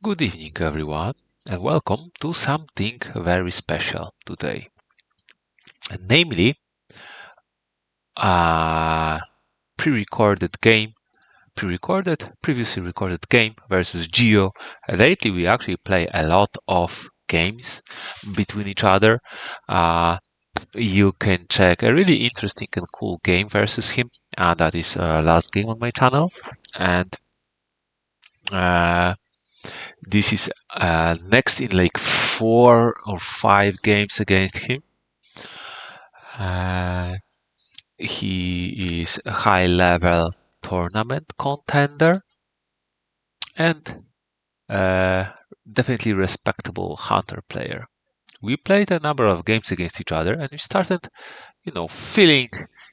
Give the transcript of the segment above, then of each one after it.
Good evening, everyone, and welcome to something very special today. Namely, a pre-recorded game, previously recorded game versus Geo. Lately, we actually play a lot of games between each other. You can check a really interesting and cool game versus him. That is last game on my channel, and uh, this is next in like 4 or 5 games against him. Uh, he is a high level tournament contender and definitely respectable hunter player. We played a number of games against each other and we started, feeling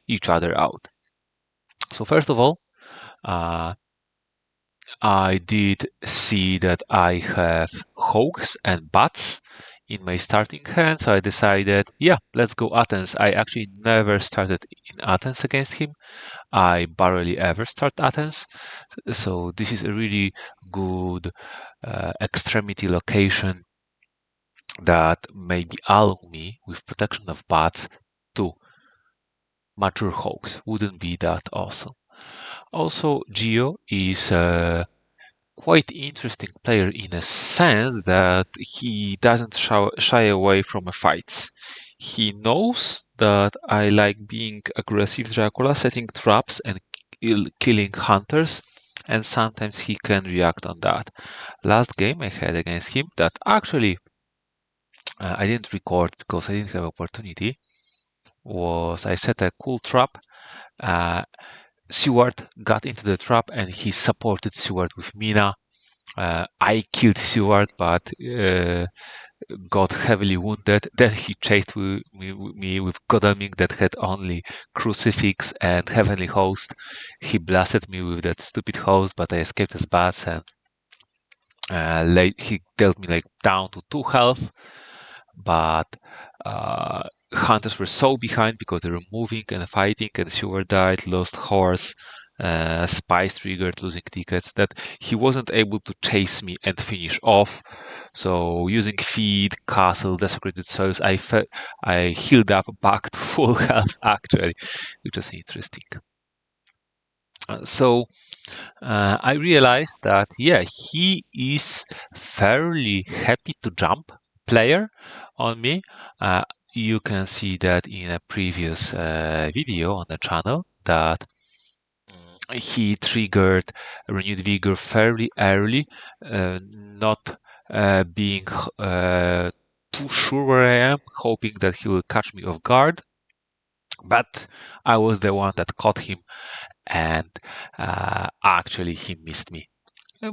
each other out. So first of all, uh, I did see that I have hawks and bats in my starting hand, so I decided, yeah, let's go Athens. I actually never started in Athens against him. I barely ever start Athens, so this is a really good extremity location that maybe allow me with protection of bats to mature hawks. Wouldn't be that awesome. Also, Geo is quite interesting player in a sense that he doesn't shy away from fights. He knows that I like being aggressive Dracula, setting traps and killing hunters, and sometimes he can react on that. Last game I had against him that actually I didn't record because I didn't have opportunity was I set a cool trap. Uh, Seward got into the trap and he supported Seward with Mina. I killed Seward, but got heavily wounded. Then he chased me with Godalming that had only Crucifix and Heavenly Host. He blasted me with that stupid host, but I escaped as bats and he dealt me like down to 2 health. But hunters were so behind because they were moving and fighting, and Seward died, lost horse, spies triggered, losing tickets, that he wasn't able to chase me and finish off. So using feed, castle, desecrated soils, I healed up back to full health actually, which was interesting. So I realized that yeah, he is fairly happy to jump player on me. Uh, you can see that in a previous video on the channel that he triggered renewed vigor fairly early, not being too sure where I am, hoping that he will catch me off guard. But I was the one that caught him, and actually he missed me.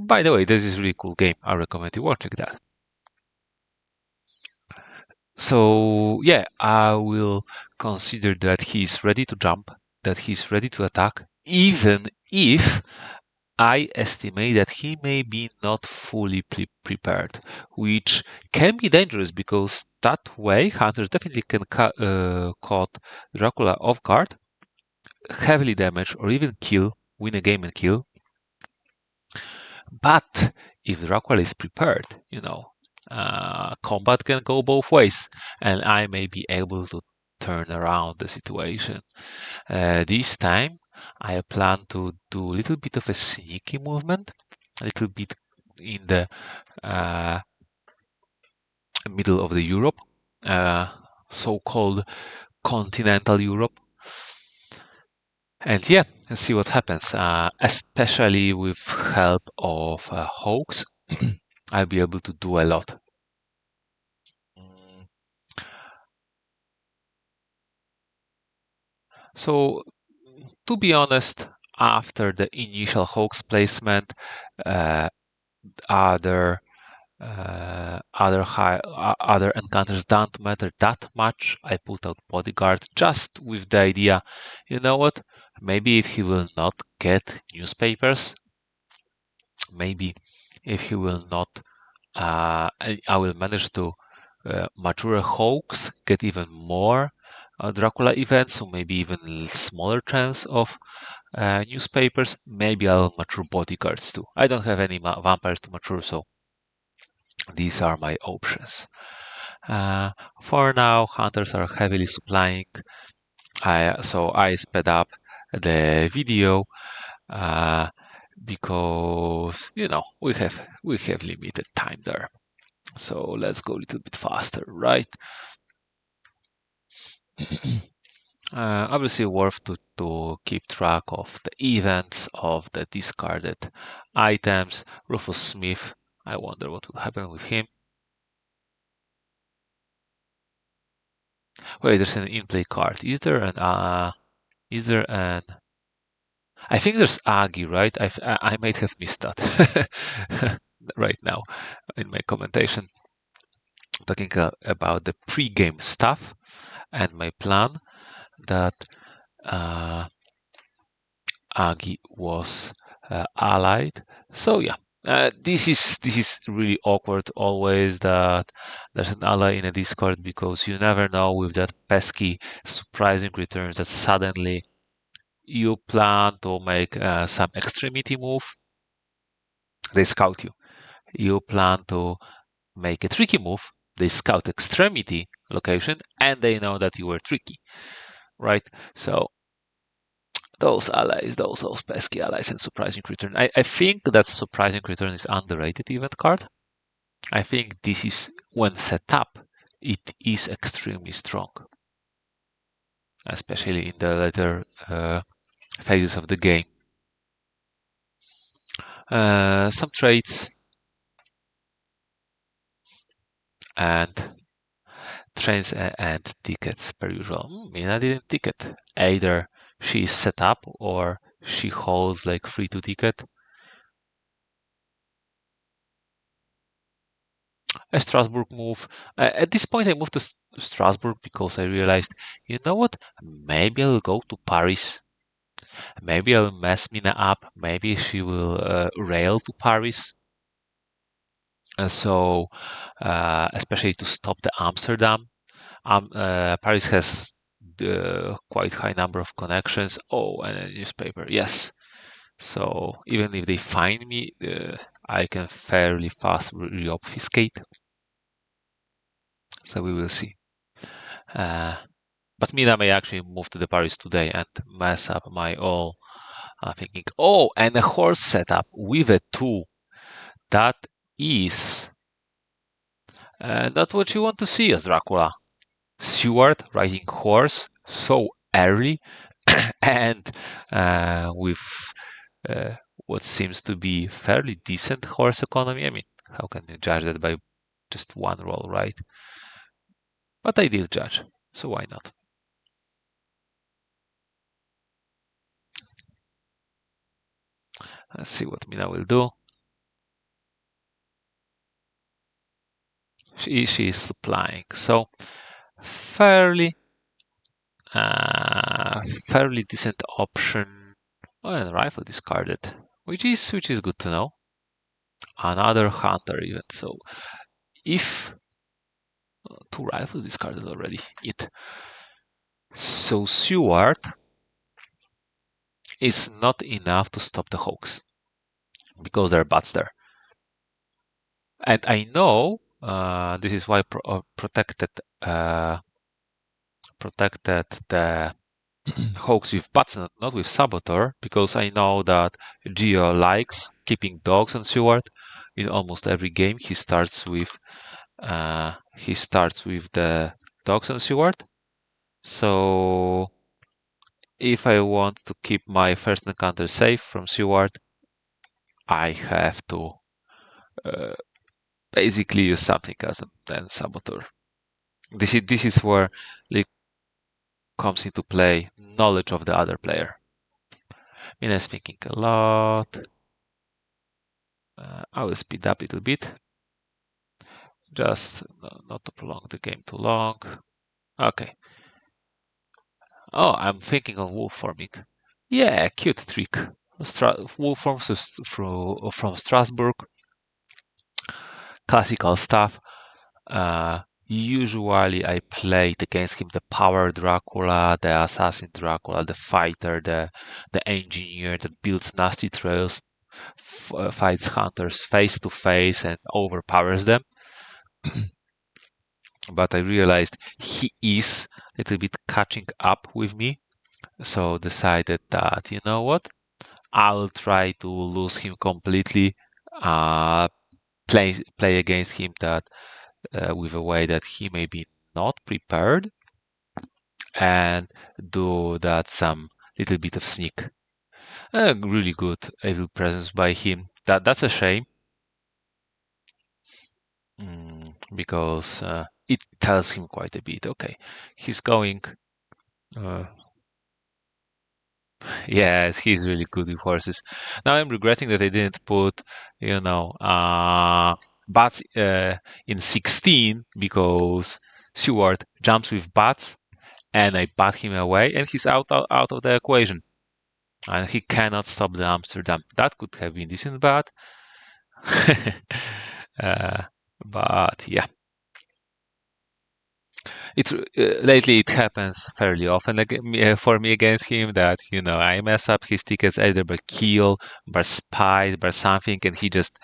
By the way, this is a really cool game. I recommend you watching that. So yeah, I will consider that he's ready to jump, that he's ready to attack, even if I estimate that he may be not fully prepared, which can be dangerous because that way hunters definitely can caught Dracula off guard, heavily damage, or even kill, win a game and kill. But if Dracula is prepared, combat can go both ways, and I may be able to turn around the situation. This time, I plan to do a little bit of a sneaky movement, a little bit in the uh, middle of the Europe, so-called continental Europe. And yeah, and see what happens. Especially with help of hoax, I'll be able to do a lot. Mm, So, to be honest, after the initial hoax placement, uh, other other encounters don't matter that much. I put out bodyguard just with the idea, you know what? Maybe if he will not get newspapers, maybe if he will not, I will manage to mature a hoax, get even more Dracula events, so maybe even smaller chance of newspapers. Maybe I'll mature bodyguards too. I don't have any vampires to mature, so These are my options. For now, hunters are heavily supplying, so I sped up the video uh, because we have limited time there. So let's go a little bit faster, right? Obviously worth to keep track of the events of the discarded items. Rufus Smith, I wonder what will happen with him. Wait, there's an in-play card. Is there an I think there's Agi, right? I might have missed that right now in my commentation. Talking about the pre-game stuff and my plan that Agi was allied. So yeah, this is really awkward always that there's an ally in a Discord because you never know with that pesky surprising returns that suddenly you plan to make some extremity move, they scout you. You plan to make a tricky move, they scout extremity location, and they know that you were tricky, right? So those allies, those pesky allies and surprising return. I think that surprising return is underrated event card. I think this is when set up, it is extremely strong, especially in the later phases of the game. Some traits and trains and tickets per usual. Mina didn't ticket. Either she is set up or she holds like free to ticket. A Strasbourg move. At this point, I moved to Strasbourg because I realized, you know what? Maybe I'll go to Paris. Maybe I'll mess Mina up. Maybe she will rail to Paris. So, especially to stop the Amsterdam. Paris has quite high number of connections. Oh, and a newspaper. Yes. So even if they find me, I can fairly fast re-obfuscate. So we will see. But Mina may actually move to the Paris today and mess up my all thinking. Oh, and a horse setup with a 2. That is not what you want to see as Dracula. Stewart riding horse so early and with what seems to be fairly decent horse economy. I mean, how can you judge that by just one roll, right? But I did judge, so why not? Let's see what Mina will do. She is supplying, so fairly fairly decent option. Oh, and rifle discarded, which is good to know. Another hunter event. So if 2 rifles discarded already, it. So Seward is not enough to stop the hoax because there are bots there. And I know this is why protected the hoax with bots, not with saboteur, because I know that Gio likes keeping dogs on Seward. In almost every game, he starts with the dogs on Seward. So if I want to keep my first encounter safe from Seward, I have to basically use something else than saboteur. This is where like comes into play knowledge of the other player. Mina is thinking a lot. I will speed up a little bit, just not to prolong the game too long. Okay. Oh, I'm thinking of wolf forming. Yeah, cute trick. Wolf forms from Strasbourg. Classical stuff. Usually I played against him the power Dracula, the assassin Dracula, the fighter, the engineer that builds nasty trails, fights hunters face to face and overpowers them. but I realized he is a little bit catching up with me. So decided that, you know what, I'll try to lose him completely, uh, play against him that with a way that he may be not prepared, and do that some little bit of sneak. Really good evil presence by him. That's a shame, because it tells him quite a bit. Okay, he's going. Uh, yes, he's really good with horses. Now I'm regretting that I didn't put, bats in 16, because Stewart jumps with bats and I bat him away and he's out of the equation. And he cannot stop the Amsterdam. That could have been decent, but uh, but yeah, lately it happens fairly often for me against him that I mess up his tickets either by kill, by spy, by something, and he just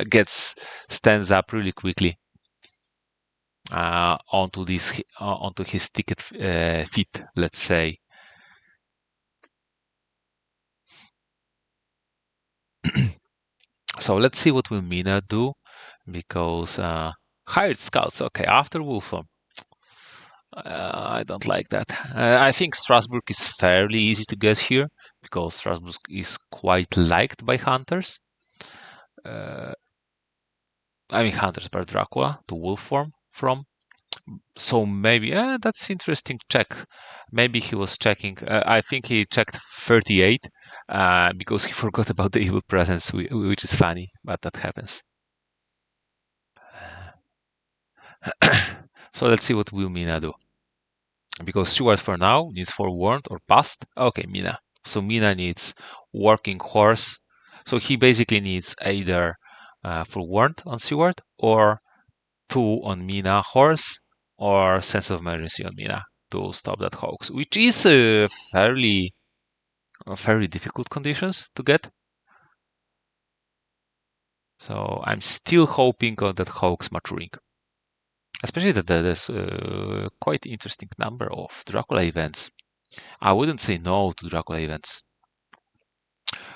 gets stands up really quickly onto his ticket feet, let's say. So let's see what will Mina do, because hired scouts. Okay, after Wolfram. I don't like that. I think Strasbourg is fairly easy to get here, because Strasbourg is quite liked by hunters. Uh, I mean, hunters by Dracula to wolf form from. So maybe that's interesting check. Maybe he was checking. I think he checked 38 because he forgot about the evil presence, which is funny, but that happens. So let's see what will Mina do. Because Stewart for now needs forewarned or past. Okay, Mina. So Mina needs working horse. So he basically needs either forewarned on Stewart, or 2 on Mina horse, or sense of emergency on Mina to stop that hoax, which is fairly difficult conditions to get. So I'm still hoping on that hoax maturing. Especially that there's quite interesting number of Dracula events. I wouldn't say no to Dracula events.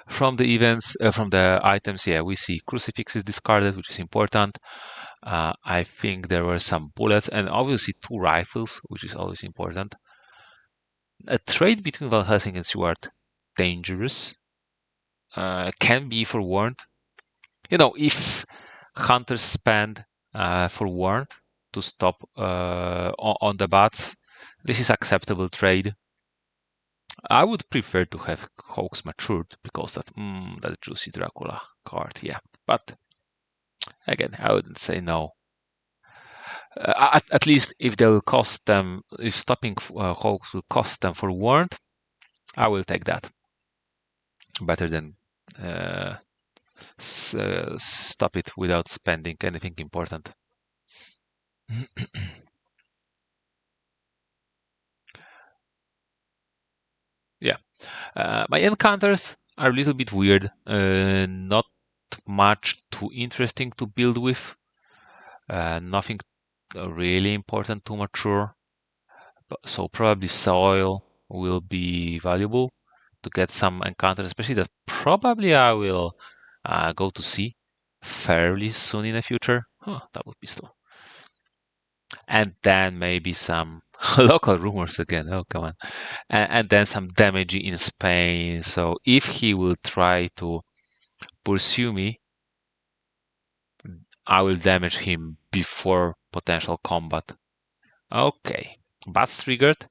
From the items, yeah, we see crucifixes discarded, which is important. I think there were some bullets and obviously 2 rifles, which is always important. A trade between Van Helsing and Stewart, dangerous. Can be forewarned. If hunters spend forewarned to stop on the bats, this is acceptable trade. I would prefer to have Hoax matured, because that juicy Dracula card, yeah. But again, I wouldn't say no. At least if they'll cost them, if stopping Hoax will cost them for warrant, I will take that. Better than stop it without spending anything important. Yeah. My encounters are a little bit weird. Not much too interesting to build with. Nothing really important to mature. So probably soil will be valuable to get some encounters, especially that probably I will go to sea fairly soon in the future. Huh, that would be still. And then maybe some local rumors again. Oh, come on. And then some damage in Spain. So if he will try to pursue me, I will damage him before potential combat. Okay. Bats triggered.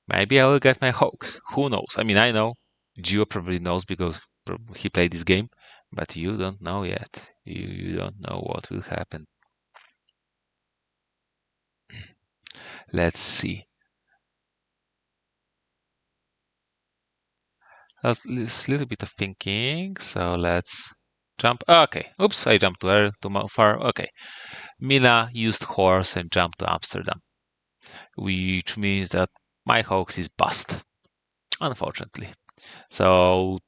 Maybe I will get my hoax. Who knows? I mean, I know. Gio probably knows because he played this game, but you don't know yet. You don't know what will happen. Let's see. That's a little bit of thinking. So let's jump. Okay. Oops, I jumped too far. Okay. Mina used horse and jumped to Amsterdam, which means that my hoax is bust, unfortunately. So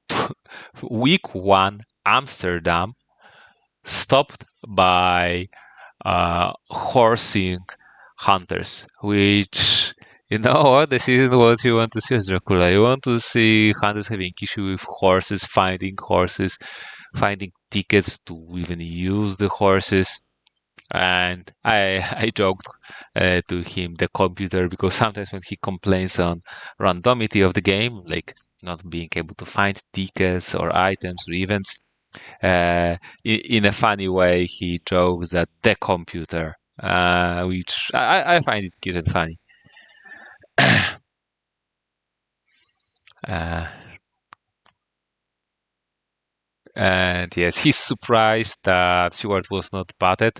week 1, Amsterdam. stopped by horsing hunters, which you know what, this isn't what you want to see as Dracula. You want to see hunters having issue with horses, finding tickets to even use the horses. And I joked to him the computer because sometimes when he complains on randomity of the game, like not being able to find tickets or items or events, in a funny way he jokes that the computer, which I find it cute and funny. uh, And yes, he's surprised that Stewart was not batted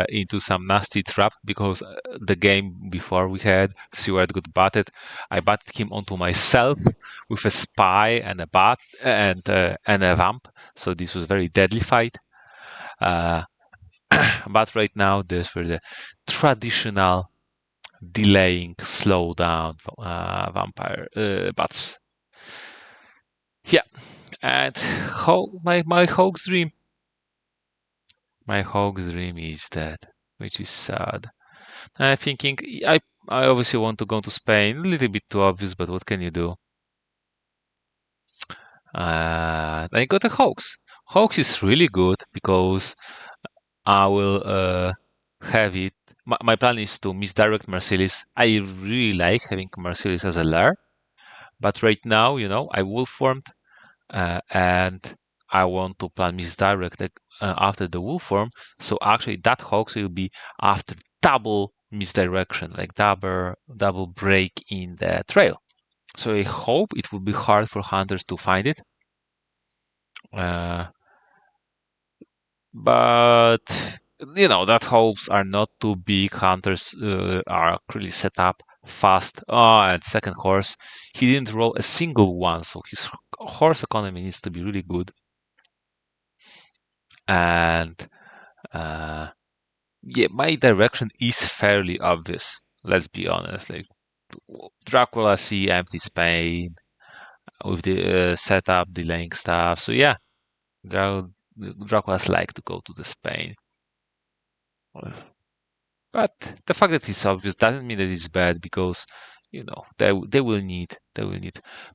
into some nasty trap because the game before we had, Stewart got batted. I batted him onto myself with a spy and a bat and a vamp. So this was very deadly fight. Uh, but right now, there's for the traditional delaying, slow down vampire bats. Yeah, and my Hawk's dream. My Hawk's dream is dead, which is sad. I'm thinking I obviously want to go to Spain. A little bit too obvious, but what can you do? I got a Hawks. Hawks is really good because I will have it. My plan is to misdirect Mercedes. I really like having Mercedes as a lair, but right now, I wolf formed and I want to plan misdirect after the wolf form. So actually, that hoax will be after double misdirection, like double break in the trail. So I hope it will be hard for hunters to find it. Uh, but that hopes are not too big. Hunters are really set up fast. Oh, and second horse, he didn't roll a single one, so his horse economy needs to be really good. And uh, yeah, my direction is fairly obvious. Let's be honest. Like Dracula see empty Spain with the setup delaying stuff. So yeah, Dracula's like to go to the Spain. But the fact that it's obvious doesn't mean that it's bad because they will need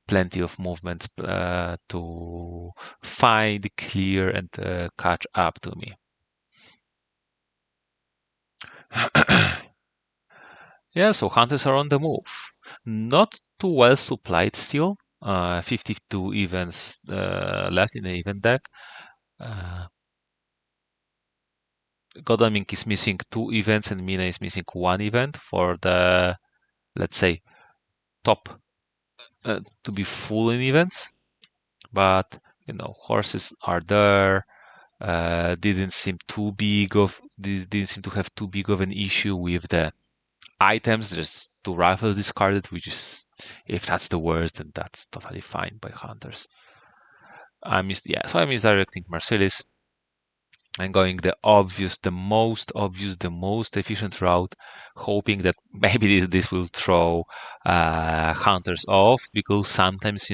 plenty of movements to find, clear, and catch up to me. Yeah, so hunters are on the move. Not too well supplied still. 52 events left in the event deck. Uh, Godalming is missing 2 events and Mina is missing 1 event for the, let's say, top to be full in events. But, horses are there. Didn't seem to have too big of an issue with the items. There's 2 rifles discarded, which is, if that's the worst, then that's totally fine by hunters. So I'm misdirecting Marcellus and going the most efficient route, hoping that maybe this will throw hunters off, because sometimes,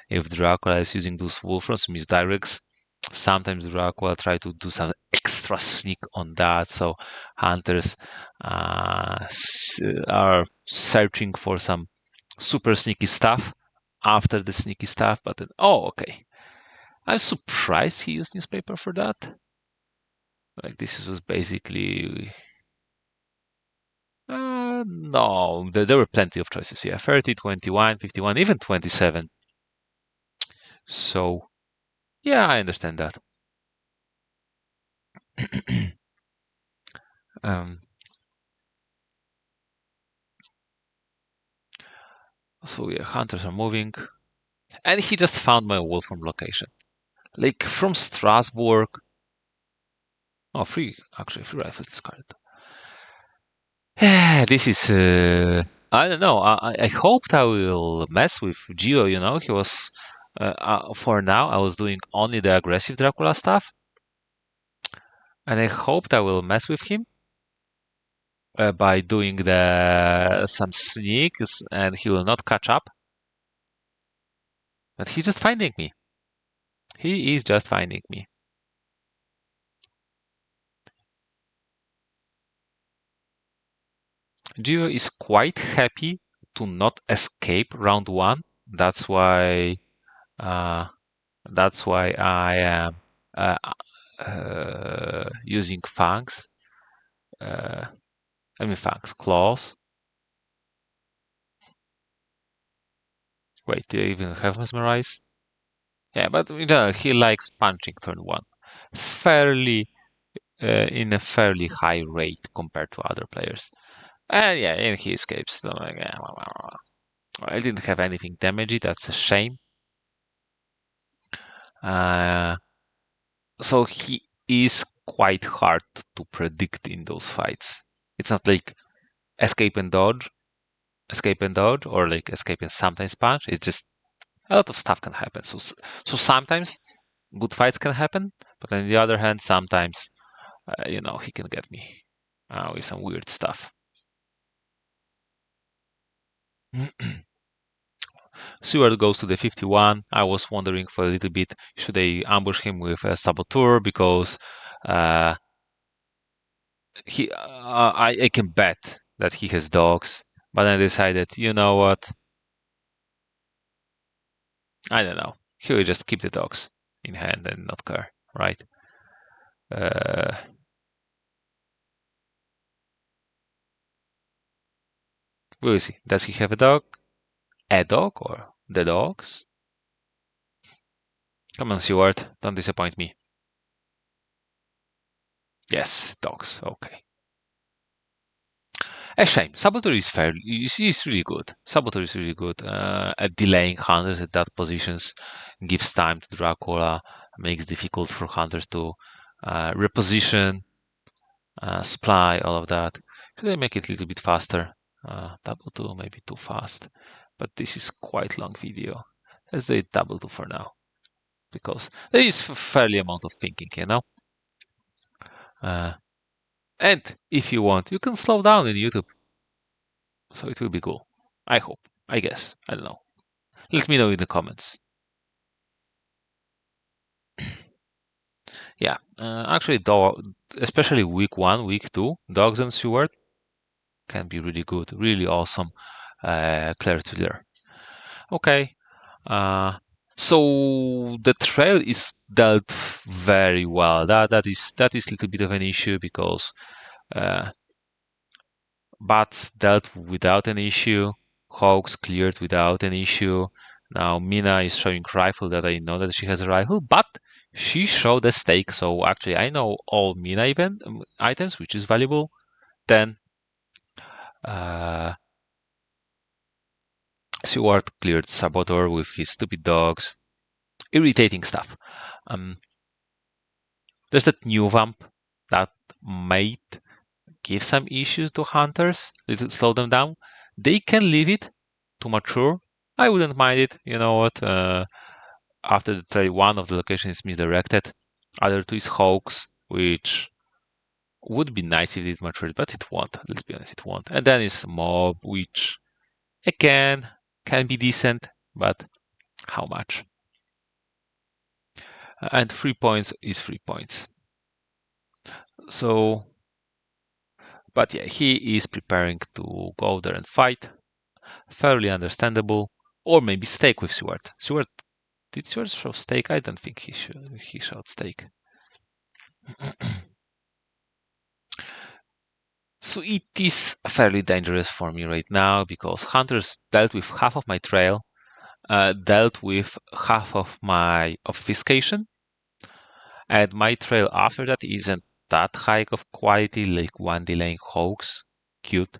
if Dracula is using those wolframs misdirects, sometimes Dracula try to do some extra sneak on that, so hunters are searching for some super sneaky stuff after the sneaky stuff, but then, oh, okay. I'm surprised he used newspaper for that. Like, this was basically. No, there were plenty of choices. Yeah, 30, 21, 51, even 27. So, yeah, I understand that. um, so, yeah, hunters are moving. And he just found my Wolfram location. Like, from Strasbourg. Oh, free rifle discarded. This is. I don't know. I hoped I will mess with Gio, He was. For now, I was doing only the aggressive Dracula stuff. And I hoped I will mess with him by doing some sneaks, and he will not catch up. But he's just finding me. He is just finding me. Gio is quite happy to not escape round one. That's why uh, that's why I am uh, using fangs. Uh, I mean fangs, claws. Wait, do I even have mesmerize? Yeah, but he likes punching turn one, fairly in a fairly high rate compared to other players. And yeah, and he escapes. So like, yeah, I didn't have anything damaging. That's a shame. Uh, so he is quite hard to predict in those fights. It's not like escape and dodge, or like escape and sometimes punch. It's just a lot of stuff can happen. So sometimes good fights can happen, but on the other hand, sometimes he can get me with some weird stuff. Seward goes to the 51. I was wondering for a little bit, should I ambush him with a saboteur because uh, I can bet that he has dogs. But I decided, you know what? I don't know. He will just keep the dogs in hand and not care, right? Uh, we will see. Does he have a dog? A dog or the dogs? Come on, Seward, don't disappoint me. Yes, dogs. Okay. A shame. Saboteur is fair. Is really good. Saboteur is really good at delaying hunters at that positions, gives time to Dracula, makes difficult for hunters to reposition, supply, all of that. Should I make it a little bit faster? Double two, maybe too fast. But this is quite long video. Let's do it double two for now, because there is fairly amount of thinking, you know. And if you want, you can slow down in YouTube. So it will be cool. I hope. I guess. I don't know. Let me know in the comments. Yeah, actually, especially week one, week two, Dogs and Stewart can be really good, really awesome. Claire Thriller. Okay, so the trail is dealt very well. That is a little bit of an issue because uh, Bats dealt without an issue. Hawks cleared without an issue. Now Mina is showing rifle that I know that she has a rifle, but she showed a stake. So actually, I know all Mina event items, which is valuable. Then uh, Seward cleared Saboteur with his stupid dogs. Irritating stuff. Um, there's that new vamp that might give some issues to hunters, little slow them down. They can leave it to mature. I wouldn't mind it. You know what? After the trade, one of the locations is misdirected. Other two is hoax, which would be nice if it matured, but it won't. Let's be honest, it won't. And then is mob, which again can be decent, but how much? And 3 points is 3 points. So, but yeah, he is preparing to go there and fight. Fairly understandable. Or maybe stake with Stewart. Did Stewart show stake? I don't think he showed stake. So it is fairly dangerous for me right now because hunters dealt with half of my trail, dealt with half of my obfuscation, and my trail after that isn't that high of quality, like one delaying hoax, cute,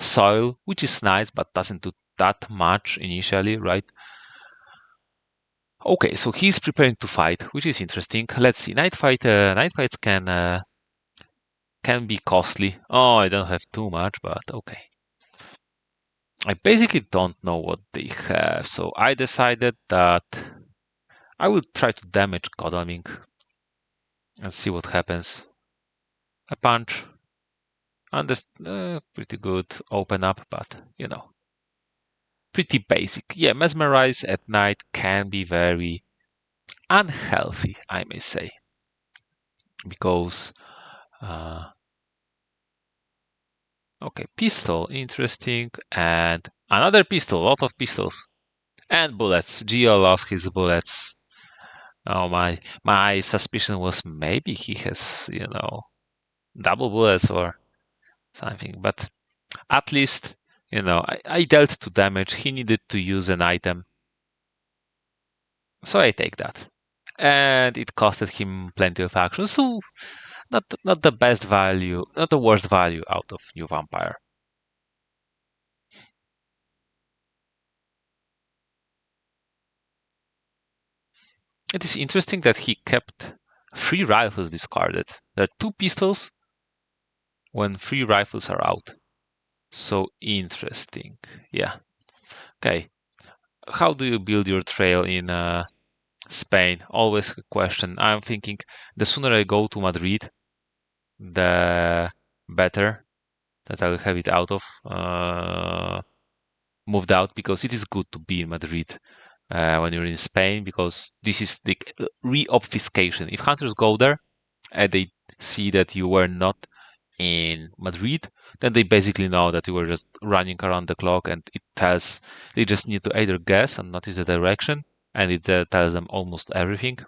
soil, which is nice but doesn't do that much initially, right? Okay, so he's preparing to fight, which is interesting. Let's see. Night fights can be costly. Oh, I don't have too much, but okay. I basically don't know what they have, so I decided that I will try to damage Godalming and see what happens. A punch, pretty good. Open up, but pretty basic. Yeah, mesmerize at night can be very unhealthy, I may say, because Okay, pistol, interesting. And another pistol, lot of pistols. And bullets. Gio lost his bullets. Oh my suspicion was maybe he has, double bullets or something. But at least, I dealt 2 damage. He needed to use an item. So I take that. And it costed him plenty of action. So not the best value, not the worst value out of New Vampire. It is interesting that he kept 3 rifles discarded. There are 2 pistols when 3 rifles are out. So interesting. Yeah. Okay. How do you build your trail in Spain? Always a question. I'm thinking the sooner I go to Madrid, the better that I'll have it out of moved out, because it is good to be in Madrid when you're in Spain, because this is the re-obfuscation. If hunters go there and they see that you were not in Madrid, then they basically know that you were just running around the clock, and it tells they just need to either guess and notice the direction, and it tells them almost everything.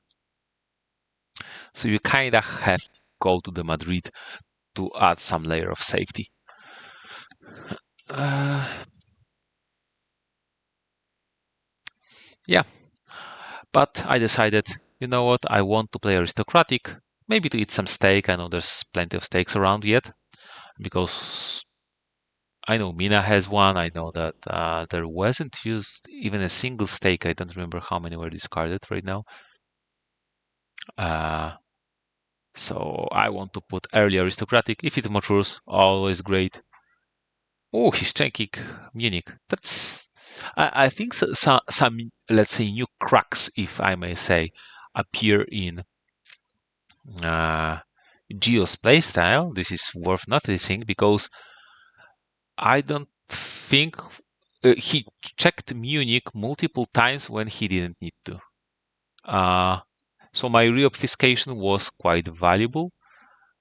So you kind of have to go to the Madrid to add some layer of safety. Uh, yeah, but I decided, you know what, I want to play aristocratic, maybe to eat some steak. I know there's plenty of steaks around yet, because I know Mina has one. I know that there wasn't used even a single steak. I don't remember how many were discarded right now. Uh, so I want to put early aristocratic. If it matures, always great. Oh, he's checking Munich. I think some, let's say, new cracks, if I may say, appear in Geo's playstyle. This is worth noticing, because I don't think he checked Munich multiple times when he didn't need to. Uh, so my reobfuscation was quite valuable.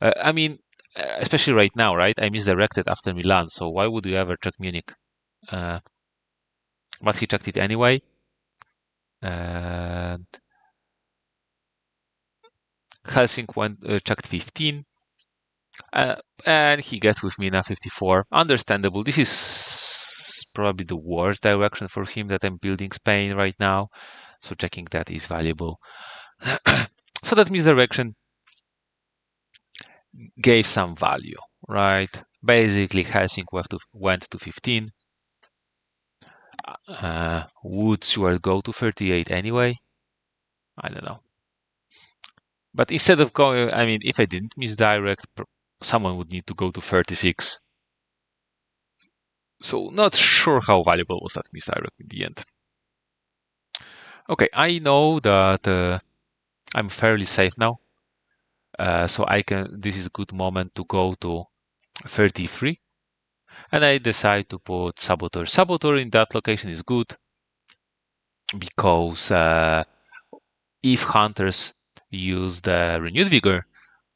I mean, especially right now, right? I misdirected after Milan, so why would you ever check Munich? Uh, but he checked it anyway. And Helsing went checked 15. Uh, and he gets with me now 54. Understandable. This is probably the worst direction for him that I'm building Spain right now. So checking that is valuable. So that misdirection gave some value, right? Basically, Helsing went to 15. Would Stewart go to 38 anyway? I don't know. But instead of going, I mean, if I didn't misdirect, someone would need to go to 36. So not sure how valuable was that misdirect in the end. Okay, I know that I'm fairly safe now. So I can. This is a good moment to go to 33. And I decide to put Saboteur. Saboteur in that location is good, because if hunters use the Renewed Vigor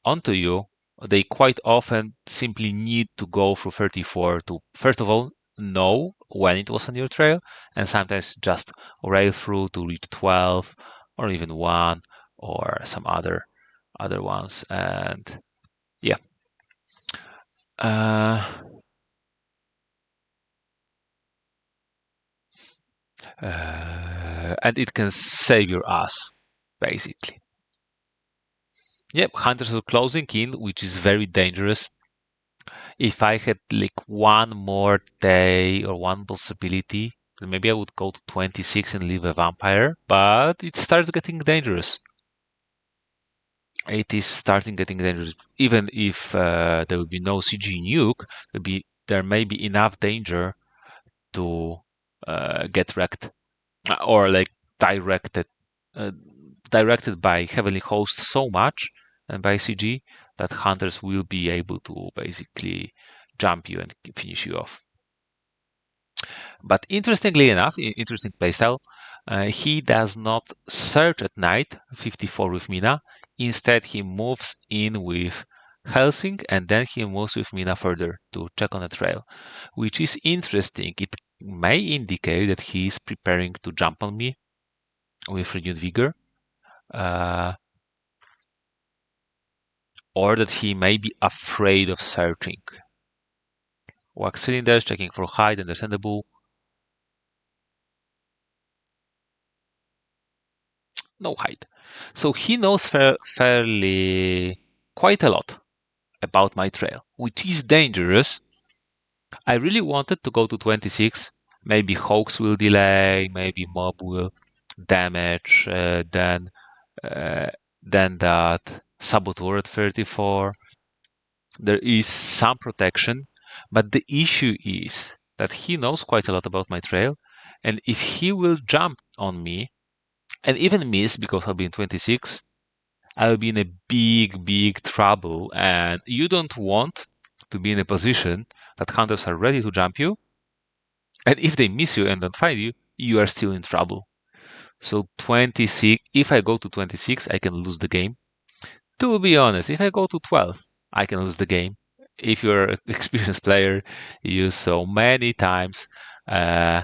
onto you, they quite often simply need to go through 34 to, first of all, know when it was on your trail, and sometimes just rail through to reach 12 or even 1 or some other ones. And yeah. Uh, and it can save your ass, basically. Yep, hunters are closing in, which is very dangerous. If I had like one more day or one possibility, then maybe I would go to 26 and leave a vampire, but it starts getting dangerous. It is starting getting dangerous. Even if there will be no CG nuke, there may be enough danger to get wrecked, or like directed uh, directed by Heavenly Host so much and by CG that hunters will be able to basically jump you and finish you off. But interestingly enough, interesting playstyle, he does not search at night, 54 with Mina. Instead, he moves in with Helsing, and then he moves with Mina further to check on the trail, which is interesting. It may indicate that he is preparing to jump on me with renewed vigor, uh, or that he may be afraid of searching. Wax cylinders, checking for height, understandable. No height. So he knows fairly quite a lot about my trail, which is dangerous. I really wanted to go to 26. Maybe Hoax will delay, maybe Mob will damage, uh, then that Saboteur at 34. There is some protection, but the issue is that he knows quite a lot about my trail, and if he will jump on me and even miss because I'll be in 26, I'll be in a big trouble. And you don't want to be in a position that hunters are ready to jump you, and if they miss you and don't find you, you are still in trouble. So 26, if I go to 26, I can lose the game. To be honest, if I go to 12, I can lose the game. If you're an experienced player, you saw many times uh,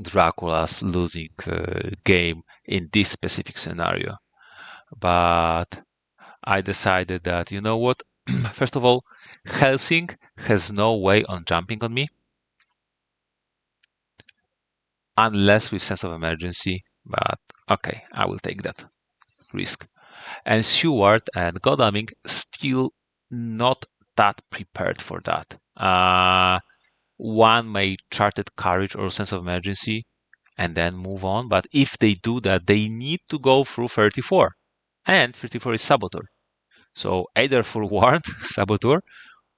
Dracula's losing game in this specific scenario. But I decided that, you know what? First of all, Helsing has no way on jumping on me unless with sense of emergency. But okay, I will take that risk. And Stewart and Godalming still not that prepared for that. One may charted courage or sense of emergency and then move on. But if they do that, they need to go through 34. And 34 is Saboteur. So either forewarned Saboteur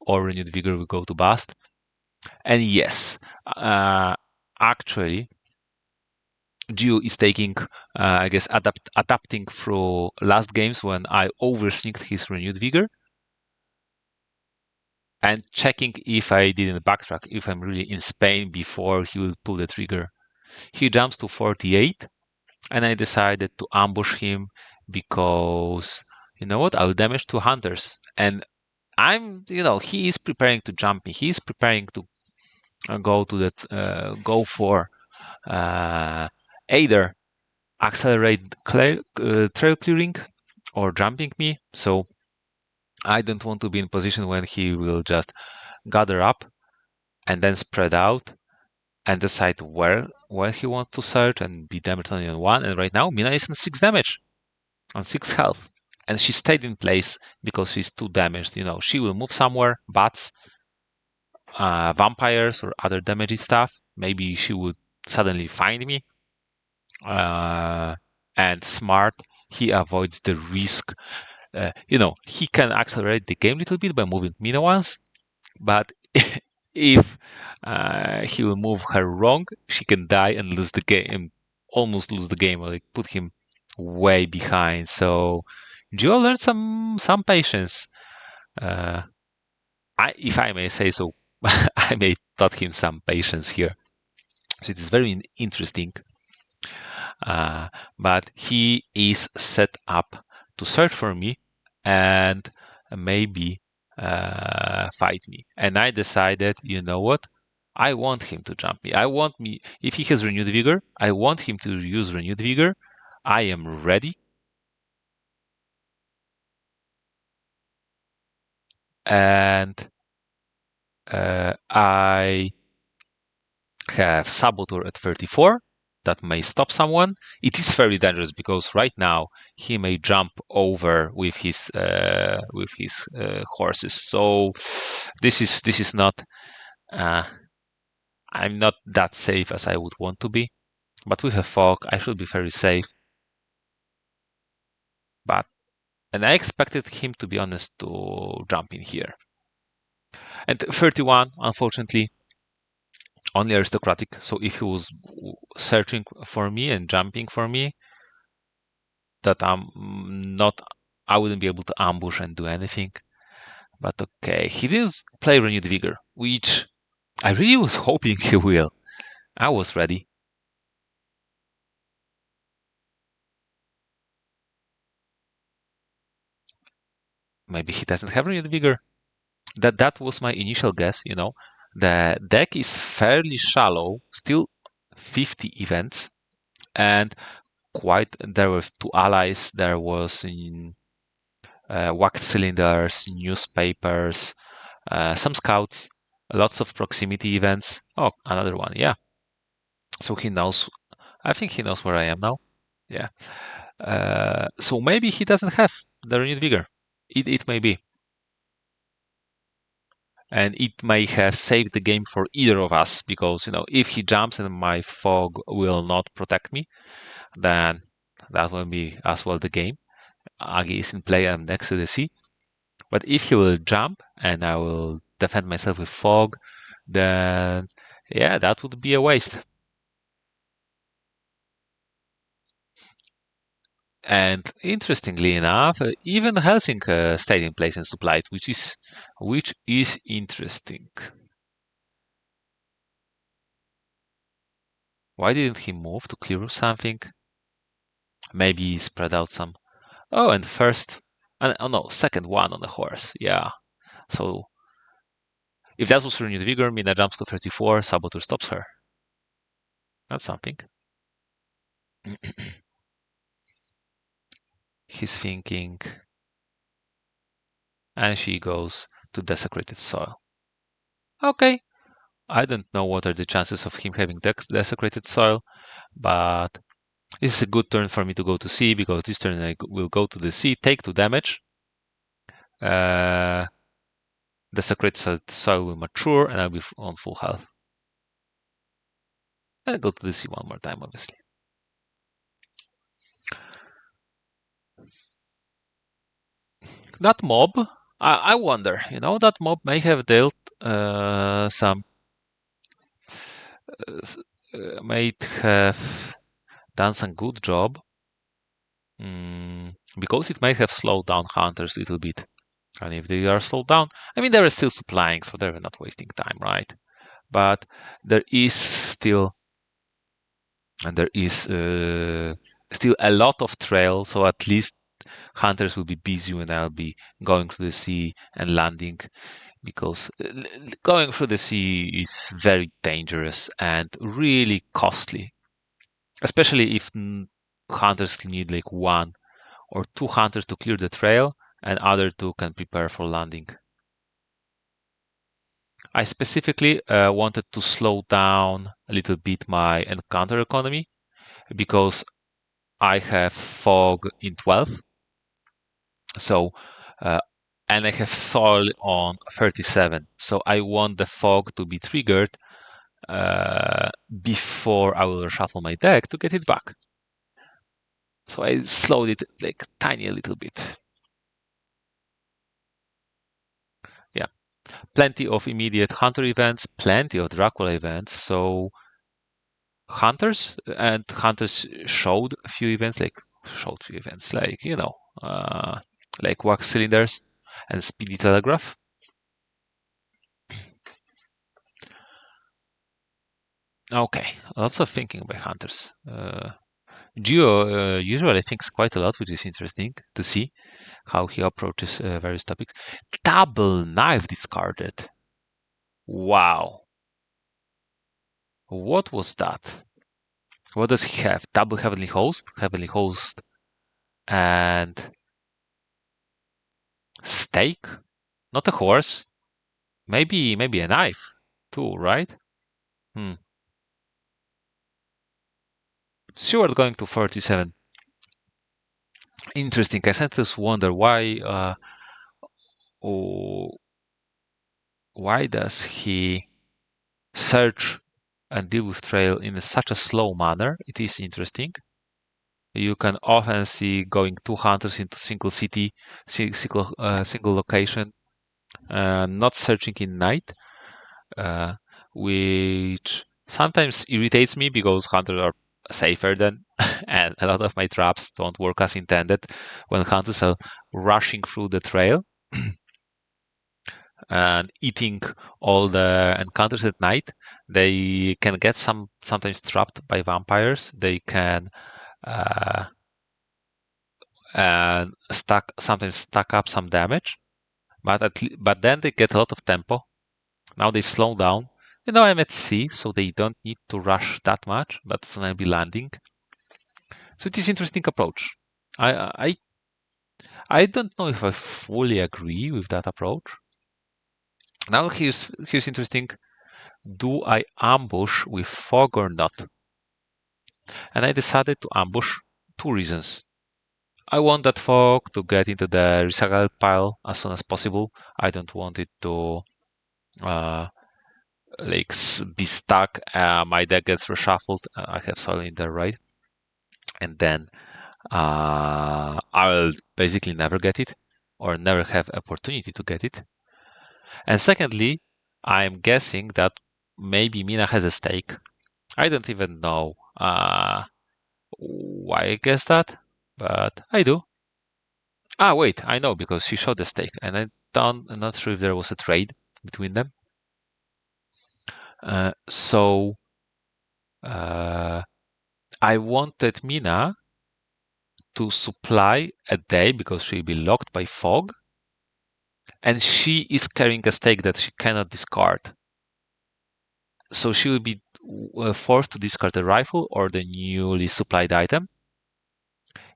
or Renewed Vigor will go to bust. And yes, actually, Geo is taking, I guess, adapting through last games when I oversneaked his Renewed Vigor and checking if I didn't backtrack, if I'm really in Spain before he will pull the trigger. He jumps to 48, and I decided to ambush him because, you know what, I will damage two hunters. And he is preparing to jump me. He is preparing to go for either accelerate trail clearing or jumping me. So I don't want to be in a position when he will just gather up and then spread out and decide where he wants to search and be damaged only on one. And right now, Mina is on 6 damage, on 6 health. And she stayed in place because she's too damaged. She will move somewhere, bats, vampires, or other damaging stuff. Maybe she would suddenly find me. And smart, he avoids the risk. He can accelerate the game a little bit by moving Mina once, but if he will move her wrong, she can die and lose the game, almost lose the game, or like put him way behind. So Joe learned some patience. Uh, if I may say so, I may taught him some patience here. So it is very interesting. But he is set up to search for me and maybe fight me. And I decided, you know what? I want him to jump me. If he has renewed vigor, I want him to use renewed vigor. I am ready. And I have Saboteur at 34. That may stop someone. It is very dangerous because right now he may jump over with his horses. So this is not. Uh, I'm not that safe as I would want to be. But with a fog, I should be very safe. And I expected him, to be honest, to jump in here. And 31, unfortunately, only aristocratic. So if he was searching for me and jumping for me, that I wouldn't be able to ambush and do anything. But okay, he did play renewed vigor, which I really was hoping he will. I was ready. Maybe he doesn't have renewed vigor. That was my initial guess. The deck is fairly shallow, still 50 events, and quite there were two allies. There was in wax cylinders, newspapers, some scouts, lots of proximity events. Oh, another one, yeah. So he knows. I think he knows where I am now. Yeah. So maybe he doesn't have the renewed vigor. It may be. And it may have saved the game for either of us because if he jumps and my fog will not protect me, then that will be as well the game. Agi is in play, I'm next to the sea. But if he will jump and I will defend myself with fog, then yeah, that would be a waste. And interestingly enough, even Helsing stayed in place and supplied, which is interesting. Why didn't he move to clear something? Maybe spread out some. Oh, and first, oh no, second one on the horse. Yeah. So if that was renewed vigor, Mina jumps to 34, Saboteur stops her. That's something. He's thinking, and she goes to desecrated soil. Okay. I don't know what are the chances of him having desecrated soil, but this is a good turn for me to go to sea because this turn I will go to the sea, take 2 damage. Desecrated soil will mature and I'll be on full health. I'll go to the sea one more time, obviously. That mob, I wonder, that mob may have dealt some, might have done some good job because it might have slowed down hunters a little bit. And if they are slowed down, I mean, they are still supplying, so they're not wasting time, right? But there is still still a lot of trail, so at least hunters will be busy when I'll be going to the sea and landing, because going through the sea is very dangerous and really costly, especially if hunters need like 1 or 2 hunters to clear the trail and other 2 can prepare for landing. I specifically wanted to slow down a little bit my encounter economy because I have fog in 12. So, and I have soil on 37. So I want the fog to be triggered before I will reshuffle my deck to get it back. So I slowed it like tiny a little bit. Yeah. Plenty of immediate hunter events, plenty of Dracula events. So hunters showed a few events, like like wax cylinders and speedy telegraph. Okay, lots of thinking by hunters. Geo usually thinks quite a lot, which is interesting to see how he approaches various topics. Double knife discarded. Wow. What was that? What does he have? Double heavenly host, and stake? Not a horse. Maybe a knife too, right? Hmm. Stewart going to 47. Interesting. I sometimes wonder oh, why does he search and deal with trail in such a slow manner? It is interesting. You can often see going 2 hunters into single city, single location, not searching in night, which sometimes irritates me because hunters are safer than, and a lot of my traps don't work as intended when hunters are rushing through the trail and eating all the encounters at night. They can get sometimes trapped by vampires. They can and sometimes stack up some damage. But then they get a lot of tempo. Now they slow down. I'm at sea, so they don't need to rush that much, but soon I'll be landing. So it is interesting approach. I I don't know if I fully agree with that approach. Now here's interesting. Do I ambush with fog or not? And I decided to ambush. Two reasons. I want that fog to get into the recycle pile as soon as possible. I don't want it to uh, be stuck. My deck gets reshuffled. I have soil in there, right? And then I'll basically never get it or never have opportunity to get it. And secondly, I'm guessing that maybe Mina has a stake. I don't even know why I guess that, but I do. Wait, I know because she showed the stake, and I'm not sure if there was a trade between them. So I wanted Mina to supply a day because she'll be locked by fog, and she is carrying a stake that she cannot discard. So she will be forced to discard the rifle or the newly supplied item.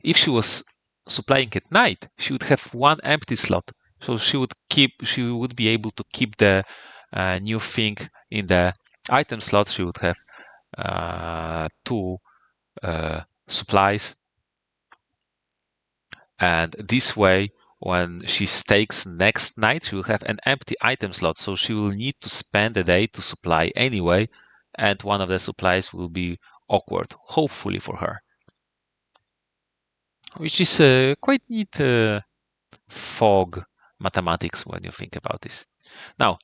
If she was supplying at night, she would have one empty slot. So she would be able to keep the new thing in the item slot. She would have two supplies, and this way, when she stakes next night, she will have an empty item slot. So she will need to spend a day to supply anyway, and one of the supplies will be awkward, hopefully for her, which is quite neat fog mathematics when you think about this. Now,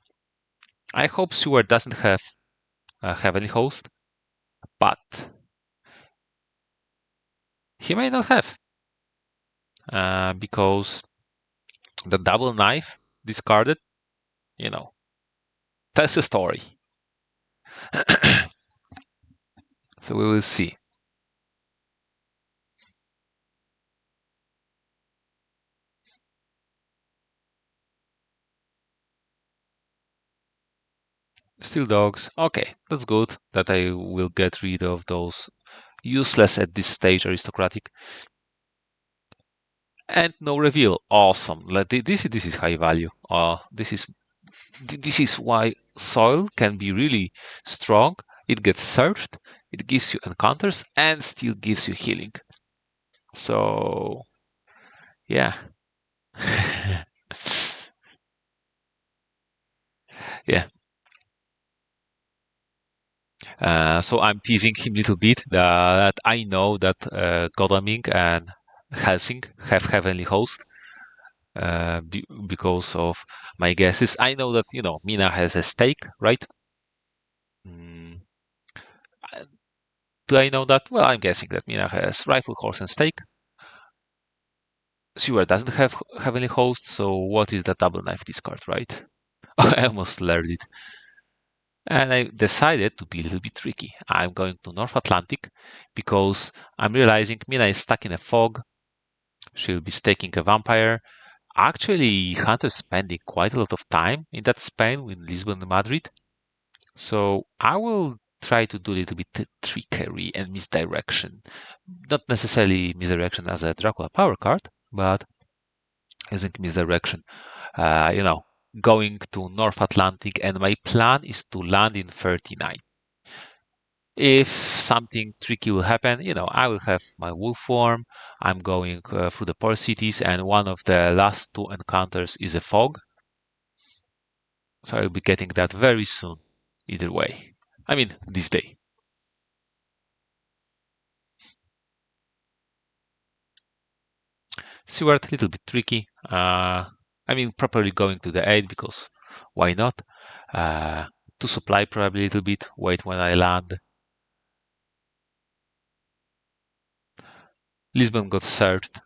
I hope Stewart doesn't have a heavenly host, but he may not have because the double knife discarded, tells a story. So we will see. Still dogs. Okay, that's good that I will get rid of those useless at this stage aristocratic. And no reveal. Awesome. This is high value. This is why soil can be really strong. It gets searched, it gives you encounters, and still gives you healing. So, yeah. Yeah. So I'm teasing him a little bit that I know that Godalming and Helsing have heavenly host because of my guesses. I know that Mina has a stake, right? Mm, do I know that? Well, I'm guessing that Mina has rifle, horse, and stake. Sewer doesn't have heavenly host, so what is the double knife discard, right? I almost learned it. And I decided to be a little bit tricky. I'm going to North Atlantic because I'm realizing Mina is stuck in a fog. She'll be staking a vampire. Actually, Hunter's spending quite a lot of time in that span in Lisbon and Madrid. So I will try to do a little bit trickery and misdirection. Not necessarily misdirection as a Dracula power card, but using misdirection. Going to North Atlantic, and my plan is to land in 39. If something tricky will happen, I will have my wolf form. I'm going through the port cities, and one of the last two encounters is a fog. So I'll be getting that very soon, either way. I mean, this day. Seward, a little bit tricky. Properly going to the 8 because why not? To supply probably a little bit, wait when I land. Lisbon got searched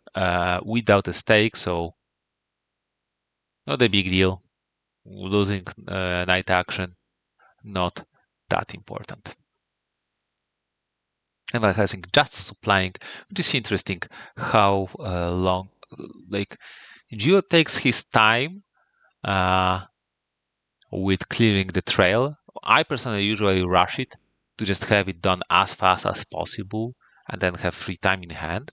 without a stake, so not a big deal. Losing night action, not that important. and Van Helsing just supplying, which is interesting how long, like, Geo takes his time uh, with clearing the trail. I personally usually rush it to just have it done as fast as possible and then have free time in hand.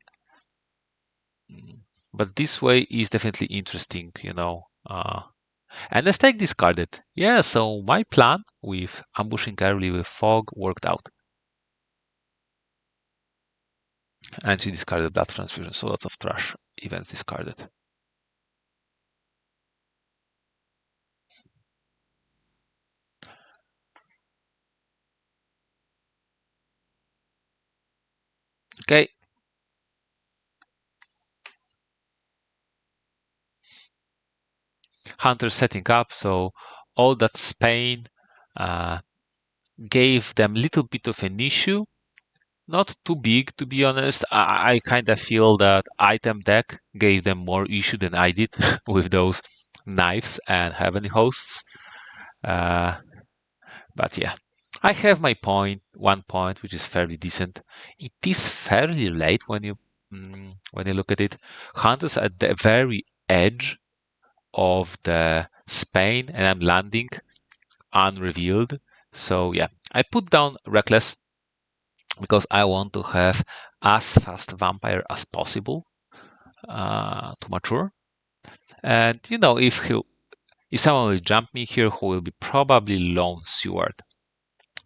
But this way is definitely interesting, you know. And the stake discarded. Yeah, so my plan with ambushing early with fog worked out. And she discarded blood transfusion, so lots of trash events discarded. Okay, Hunter setting up, so all that Spain uh, gave them a little bit of an issue. Not too big, to be honest. I kind of feel that item deck gave them more issue than I did with those knives and heavenly hosts. Uh, but yeah, I have my point, 1 point, which is fairly decent. It is fairly late when you look at it. Hunters at the very edge of the Spain, and I'm landing unrevealed. So yeah, I put down reckless because I want to have as fast vampire as possible to mature. And you know, if someone will jump me here, who will be probably lone Seward,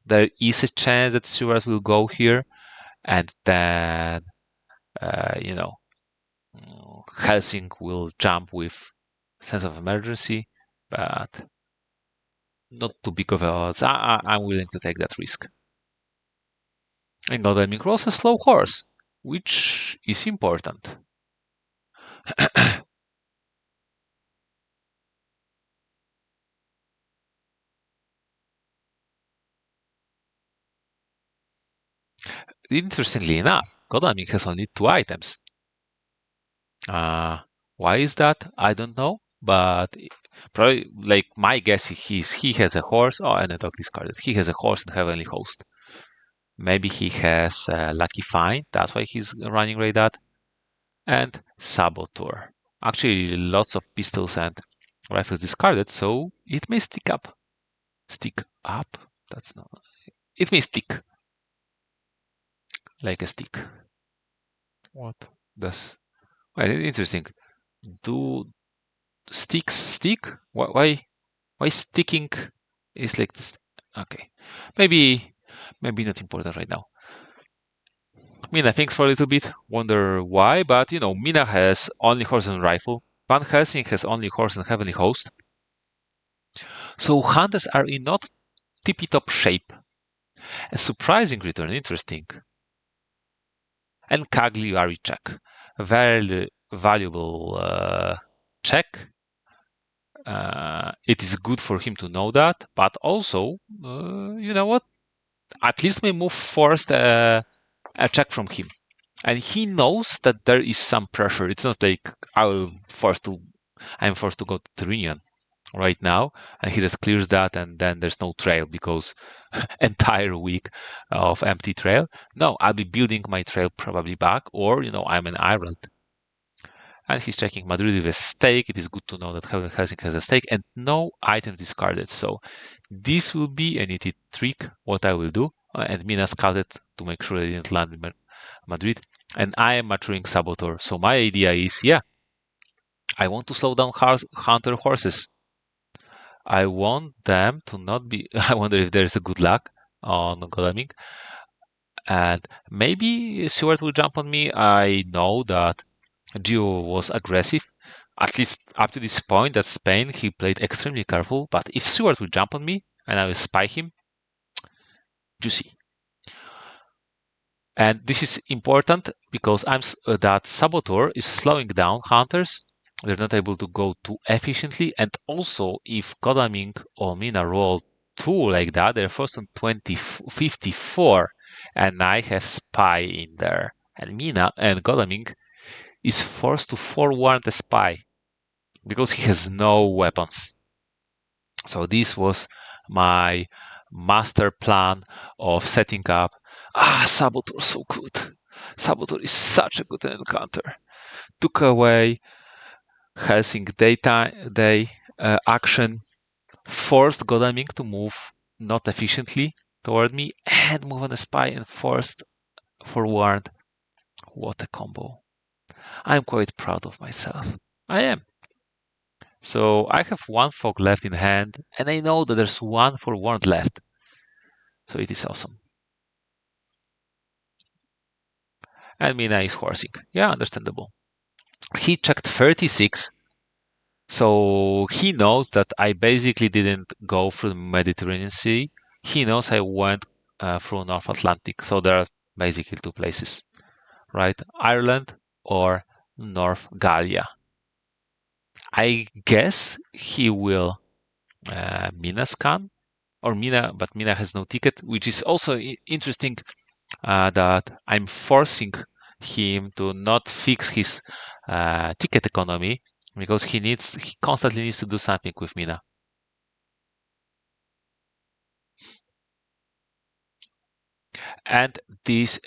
there is a chance that Seward will go here, and then you know, Helsing will jump with sense of emergency, but not too big of a odds. I'm willing to take that risk. And Godalming rolls a slow horse, which is important. Interestingly enough, Godalming has only 2 items. Uh, why is that? I don't know, but probably like my guess is he has a horse. Oh, and a dog discarded. He has a horse and heavenly host. Maybe he has lucky find. That's why he's running right that. And saboteur. Actually, lots of pistols and rifles discarded, so it may stick up. Stick up? That's not. It may stick like a stick. What does? Well, interesting. Do sticks stick? Why sticking is like this? Okay, maybe not important right now. Mina thinks for a little bit, wonder why, but you know, Mina has only horse and rifle. Van Helsing has only horse and heavenly host. So hunters are in not tippy top shape. A surprising return, interesting. And Cagliari check. A very valuable check. It is good for him to know that, but also, you know what? At least we move forced a check from him, and he knows that there is some pressure. It's not like I'm forced to go to Tyrrhenian right now, and he just clears that, and then there's no trail because entire week of empty trail. No, I'll be building my trail probably back, or you know, I'm in Ireland. And he's checking Madrid with a stake. It is good to know that Helsinki has a stake and no item discarded. So this will be a neat trick, what I will do. And Mina scouted to make sure I didn't land in Madrid. And I am maturing Saboteur. So my idea is, yeah, I want to slow down hunter horses. I want them to not be. I wonder if there's a good luck on Godalming. And maybe Stuart will jump on me. I know that Gio was aggressive. At least up to this point, that Spain, he played extremely careful. But if Stuart will jump on me and I will spy him, juicy. And this is important because that Saboteur is slowing down hunters. They're not able to go too efficiently. And also, if Godalming or Mina roll 2 like that, they're first on 54. And I have spy in there. And Mina and Godalming is forced to forewarn the spy because he has no weapons. So this was my master plan of setting up Saboteur, so good. Saboteur is such a good encounter. Took away Helsing day action, forced Godalming to move not efficiently toward me, and move on a spy and forced forward. What a combo. I'm quite proud of myself. I am. So I have one fog left in hand, and I know that there's one forward left. So it is awesome. And Mina is horsing. Yeah, understandable. He checked 36, so he knows that I basically didn't go through the Mediterranean Sea. He knows I went through North Atlantic. So there are basically two places, right? Ireland or North Gallia. I guess he will Mina scan or Mina, but Mina has no ticket, which is also interesting that I'm forcing him to not fix his ticket economy because he constantly needs to do something with Mina. And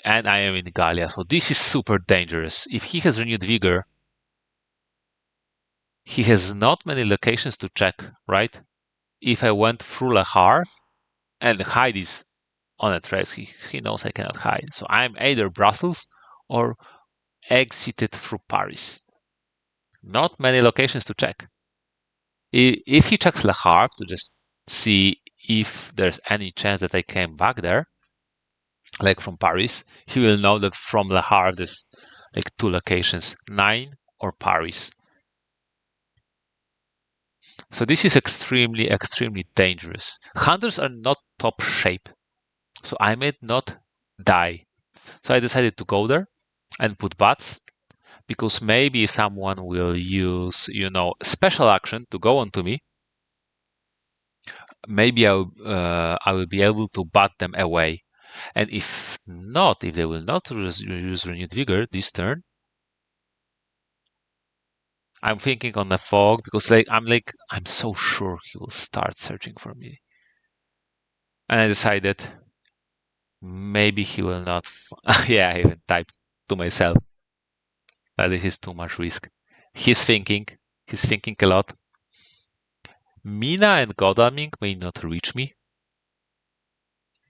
I am in Gallia, so this is super dangerous. If he has renewed vigor, he has not many locations to check, right? If I went through Le Havre and hide is on a trace, he knows I cannot hide. So I'm either Brussels or exited through Paris. Not many locations to check. If he checks Le Havre to just see if there's any chance that I came back there, like from Paris, he will know that from Le Havre there's like two locations, 9 or Paris. So this is extremely, extremely dangerous. Hunters are not top shape, so I might not die. So I decided to go there and put bats because maybe someone will use, special action to go onto me. Maybe I will be able to bat them away. And if not, if they will not use renewed vigor this turn, I'm thinking on the fog because I'm so sure he will start searching for me. And I decided maybe he will not. Yeah, I even typed to myself that this is too much risk. He's thinking a lot. Mina and Godalming may not reach me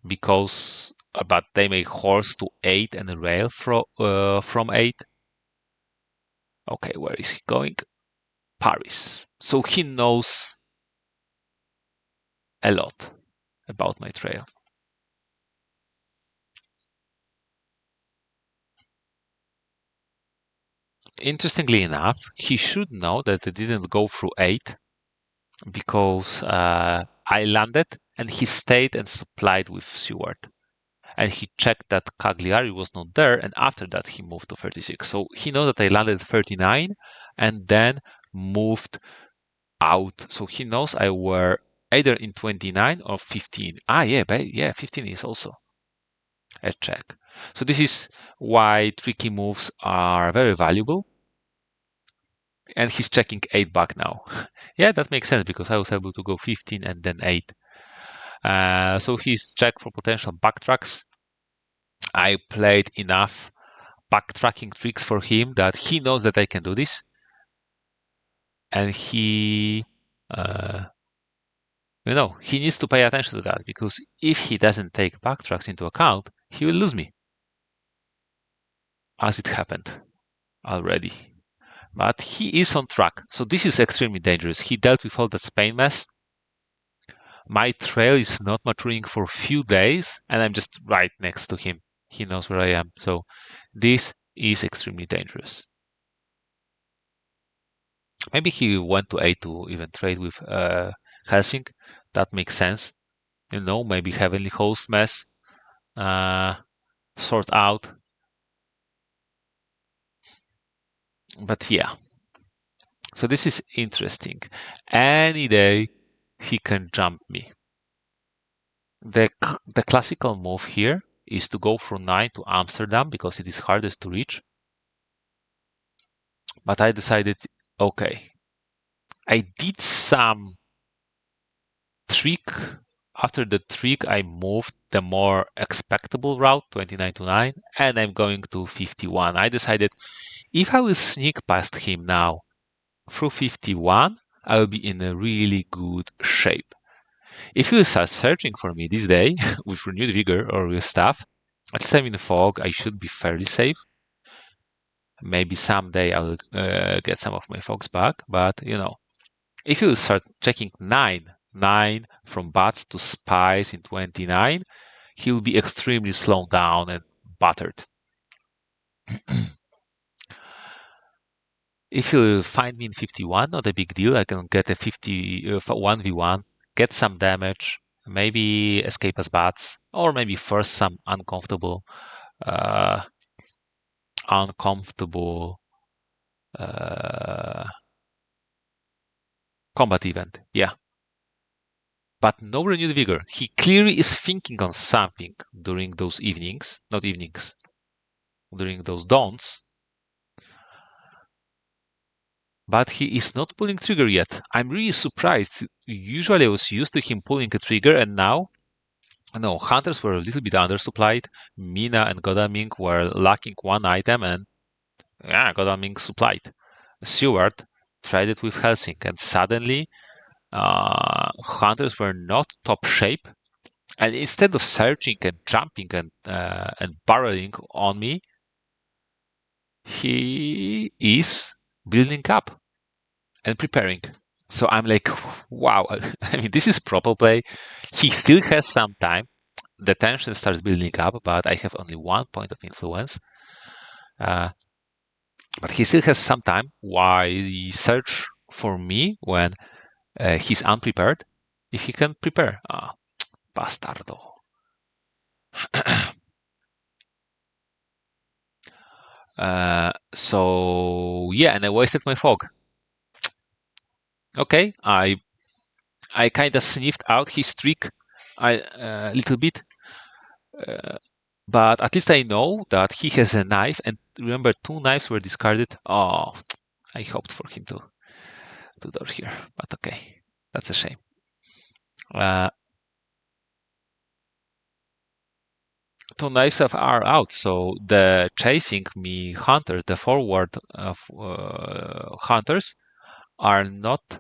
because, but they may horse to 8 and rail from 8. Okay, where is he going? Paris. So he knows a lot about my trail. Interestingly enough, he should know that I didn't go through 8 because I landed and he stayed and supplied with Seward. And he checked that Cagliari was not there, and after that he moved to 36. So he knows that I landed at 39 and then moved out. So he knows I were either in 29 or 15. Yeah, 15 is also a check. So this is why tricky moves are very valuable. And he's checking 8 back now. Yeah, that makes sense because I was able to go 15 and then 8. So he's checked for potential backtracks. I played enough backtracking tricks for him that he knows that I can do this. And he needs to pay attention to that because if he doesn't take backtracks into account, he will lose me. As it happened already. But he is on track. So this is extremely dangerous. He dealt with all that Spain mess. My trail is not maturing for a few days, and I'm just right next to him. He knows where I am. So this is extremely dangerous. Maybe he went to A to even trade with Helsing. That makes sense. Maybe Heavenly Host mess. Sort out. But yeah. So this is interesting. Any day he can jump me. The classical move here is to go from 9 to Amsterdam because it is hardest to reach. But I decided, okay, I did some trick. After the trick, I moved the more expectable route, 29 to 9, and I'm going to 51. I decided if I will sneak past him now through 51, I will be in a really good shape. If he will start searching for me this day with renewed vigor or with stuff, at least I'm in the fog, I should be fairly safe. Maybe someday I will get some of my fogs back, but if you start checking 9 from bats to spies in 29, he will be extremely slowed down and battered. If you find me in 51, not a big deal. I can get a 1v1, get some damage, maybe escape as bats, or maybe force some uh, uncomfortable uh, combat event. Yeah. But no renewed vigor. He clearly is thinking on something during those evenings, not evenings, during those dawns. But he is not pulling trigger yet. I'm really surprised. Usually I was used to him pulling a trigger, and now, no, hunters were a little bit undersupplied. Mina and Godalming were lacking one item, and yeah, Godalming supplied. Seward tried it with Helsing, and suddenly hunters were not top shape. And instead of searching and jumping and barreling on me, he is building up and preparing. So I'm like, wow. I mean, this is proper play. He still has some time. The tension starts building up, but I have only 1 point of influence. But he still has some time. Why search for me when he's unprepared? If he can prepare. Bastardo. So yeah, and I wasted my fog. Okay, I kind of sniffed out his trick a little bit, but at least I know that he has a knife. And remember, 2 knives were discarded. Oh, I hoped for him to dodge here, but okay, that's a shame. 2 knives are out, so the chasing me hunters, the forward hunters, are not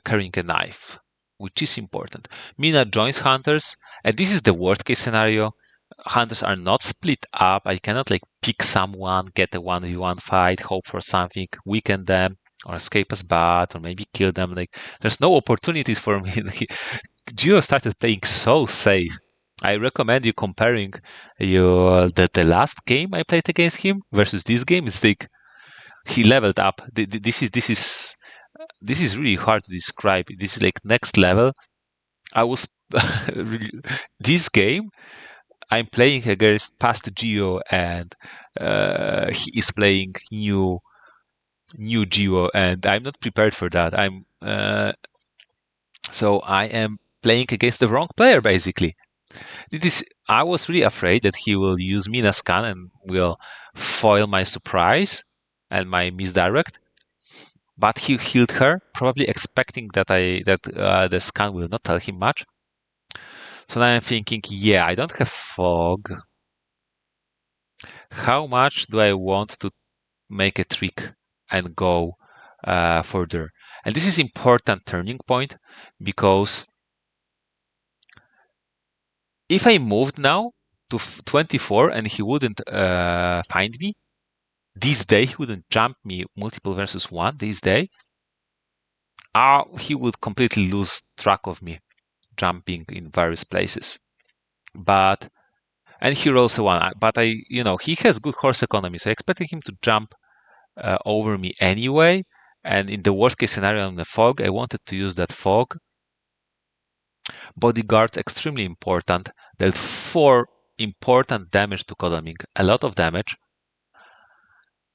carrying a knife, which is important. Mina joins hunters, and this is the worst case scenario. Hunters are not split up. I cannot like pick someone, get a 1v1 fight, hope for something, weaken them, or escape as bad, or maybe kill them. Like there's no opportunities for me. Gio started playing so safe. I recommend you comparing the last game I played against him versus this game. It's like he leveled up. This is really hard to describe. This is like next level. I was this game. I'm playing against past Geo, and he is playing new Geo, and I'm not prepared for that. So I am playing against the wrong player basically. I was really afraid that he will use Mina scan and will foil my surprise and my misdirect. But he healed her, probably expecting that the scan will not tell him much. So now I'm thinking, yeah, I don't have fog. How much do I want to make a trick and go further? And this is important turning point, because if I moved now to 24 and he wouldn't find me, this day he wouldn't jump me multiple versus one this day, he would completely lose track of me jumping in various places. And he rolls a one, but he has good horse economy, so I expected him to jump over me anyway. And in the worst case scenario on the fog, I wanted to use that fog. Bodyguard, extremely important. Dealt 4 important damage to Kodaming, a lot of damage,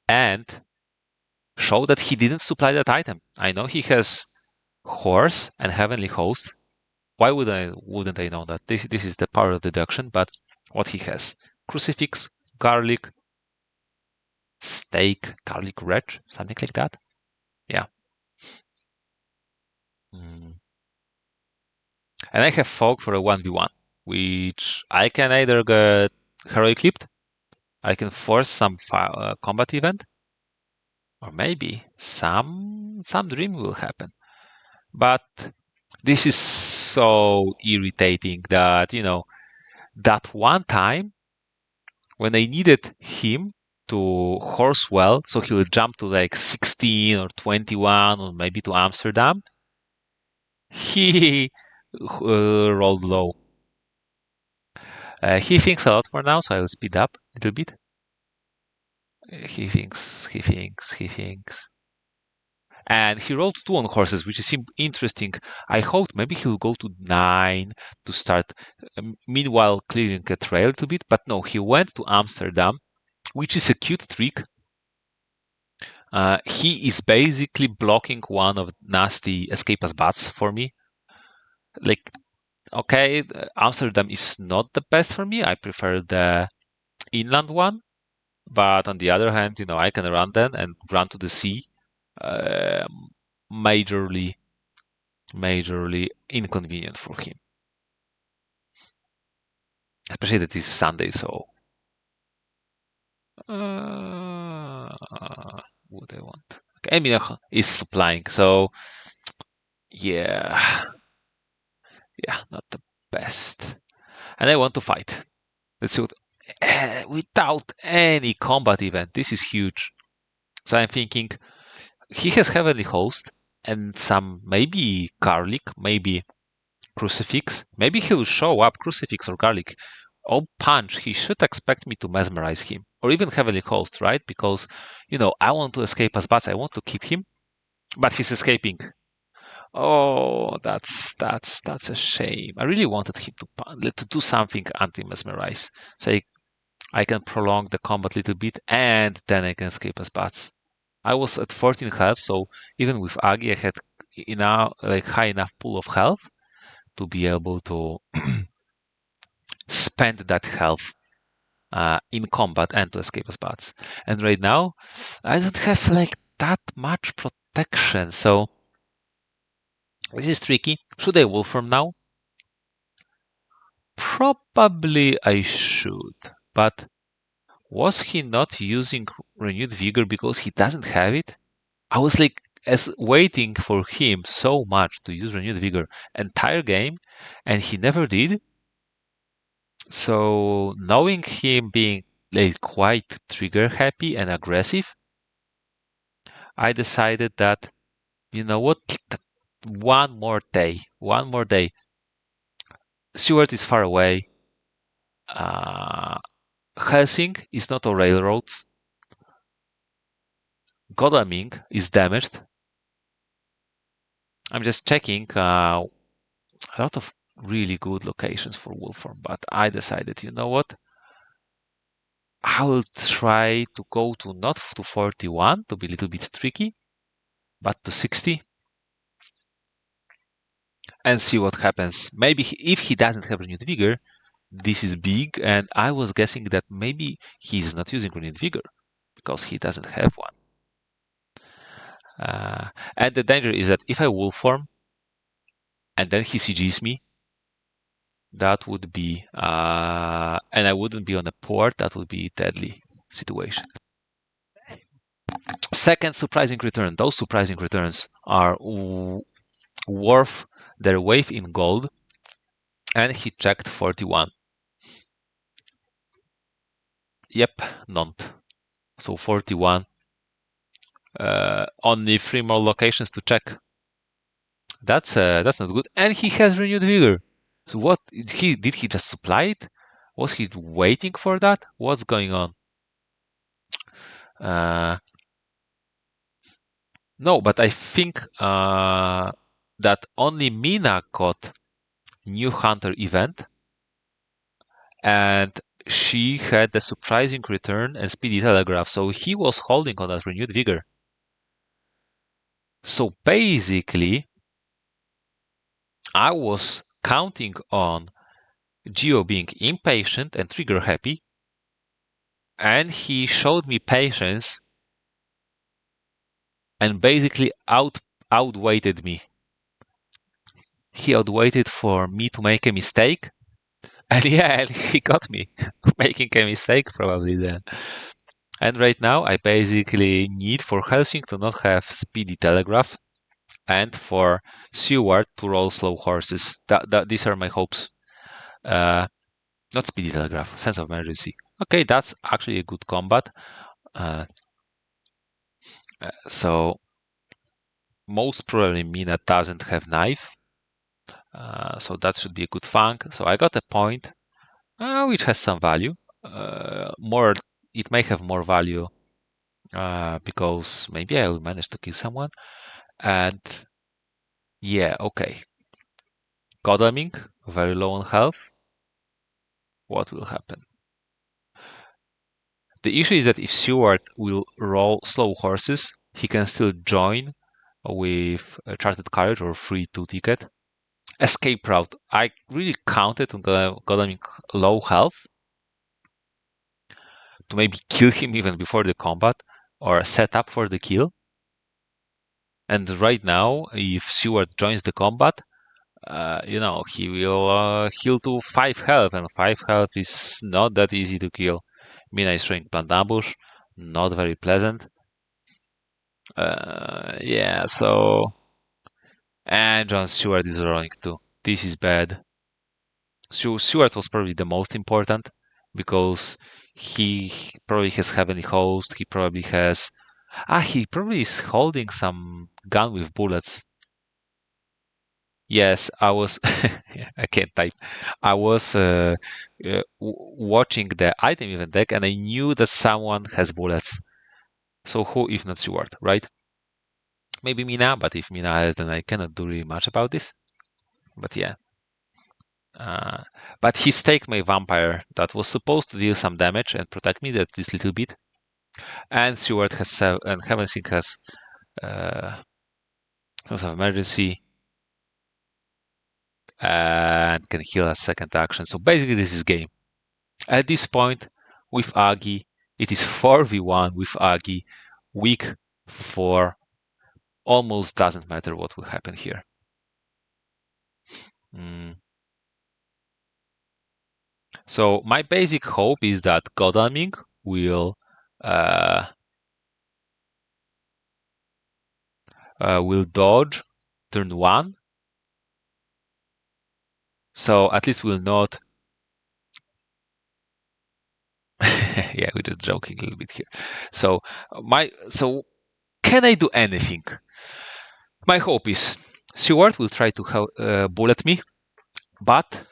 and show that he didn't supply that item. I know he has horse and heavenly host. Why wouldn't I know that? This is the power of deduction, but what he has: crucifix, garlic, steak, garlic red, something like that. Yeah. And I have Fog for a 1v1, which I can either get Heroic Clipped, I can force some combat event, or maybe some dream will happen. But this is so irritating that, that one time when I needed him to horse well, so he would jump to like 16 or 21 or maybe to Amsterdam, he rolled low. He thinks a lot for now, so I will speed up a little bit. He thinks. And he rolled 2 on horses, which is interesting. I hoped maybe he'll go to 9 to start, meanwhile clearing a trail a little bit. But no, he went to Amsterdam, which is a cute trick. He is basically blocking one of nasty escape as bats for me. Like, okay, Amsterdam is not the best for me. I prefer the inland one. But on the other hand, I can run then and run to the sea. Uh, majorly inconvenient for him. Especially that it's Sunday, so what I want. Okay, Eminem is supplying, so yeah, not the best. And I want to fight. Let's see what. Without any combat event, this is huge. So I'm thinking he has Heavenly Host and some maybe Garlic, maybe Crucifix. Maybe he'll show up Crucifix or Garlic. Oh, Punch, he should expect me to mesmerize him. Or even Heavenly Host, right? Because, I want to escape as bats. I want to keep him. But he's escaping. Oh, that's a shame. I really wanted him to do something anti-mesmerize. So I can prolong the combat a little bit and then I can escape as bats. I was at 14 health, so even with Agi, I had high enough pool of health to be able to spend that health in combat and to escape as bats. And right now, I don't have like that much protection, so this is tricky. Should I Wolfram now? Probably I should, but was he not using Renewed Vigor because he doesn't have it? I was like waiting for him so much to use Renewed Vigor entire game, and he never did. So knowing him being like quite trigger happy and aggressive, I decided that you know what, one more day. Stewart is far away. Helsing is not on railroads. Godalming is damaged. I'm just checking a lot of really good locations for Wolfram, but I decided, you know what? I will try to go to not to 41 to be a little bit tricky, but to 60 and see what happens. Maybe if he doesn't have Renewed Vigor, this is big, and I was guessing that maybe he's not using Renewed Vigor because he doesn't have one. And the danger is that if I Wolf form and then he CGs me, that would be, and I wouldn't be on a port, that would be a deadly situation. Second, surprising return. Those surprising returns are worth their weight in gold, and he checked 41. Yep, not. So 41. Only 3 more locations to check. That's not good. And he has Renewed Vigor. So what did he just supply it? Was he waiting for that? What's going on? No, but I think that only Mina got new Hunter event, and she had the surprising return and speedy telegraph, so he was holding on that Renewed Vigor. So basically, I was counting on Geo being impatient and trigger happy, and he showed me patience and basically outweighted me. he outwaited for me to make a mistake. And yeah, he got me making a mistake probably then. And right now, I basically need for Helsing to not have speedy telegraph and for Seward to roll slow horses. These are my hopes. Uh, Not speedy telegraph, sense of emergency. Okay, that's actually a good combat. Uh, so most probably Mina doesn't have knife. So that should be a good fang. So I got a point, which has some value. More, it may have more value because maybe I will manage to kill someone. And yeah, okay. Godalming, very low on health. What will happen? The issue is that if Seward will roll slow horses, he can still join with a charted carriage or free 2 ticket. Escape route. I really counted on Godalming low health to maybe kill him even before the combat or set up for the kill. And right now, if Seward joins the combat, he will heal to 5 health, and 5 health is not that easy to kill. Mina is throwing plant ambush, not very pleasant. Yeah, so. And John Stewart is running too. This is bad. Stewart was probably the most important because he probably has Heavenly Host. He probably has. He probably is holding some gun with bullets. Yes, I was. I can't type. I was watching the item event deck, and I knew that someone has bullets. So who, if not Stewart, right? Maybe Mina, but if Mina has, then I cannot do really much about this. But yeah. But he staked my vampire that was supposed to deal some damage and protect me that this little bit. And Stewart has and Heaven Sink has sense of emergency and can heal a second action. So basically, this is game. At this point, with Agi, it is 4v1 with Agi. Weak 4 almost doesn't matter what will happen here. So my basic hope is that Godalming will dodge turn 1. So at least we'll not. Yeah, we're just joking a little bit here. So can I do anything? My hope is Stewart will try to bullet me, but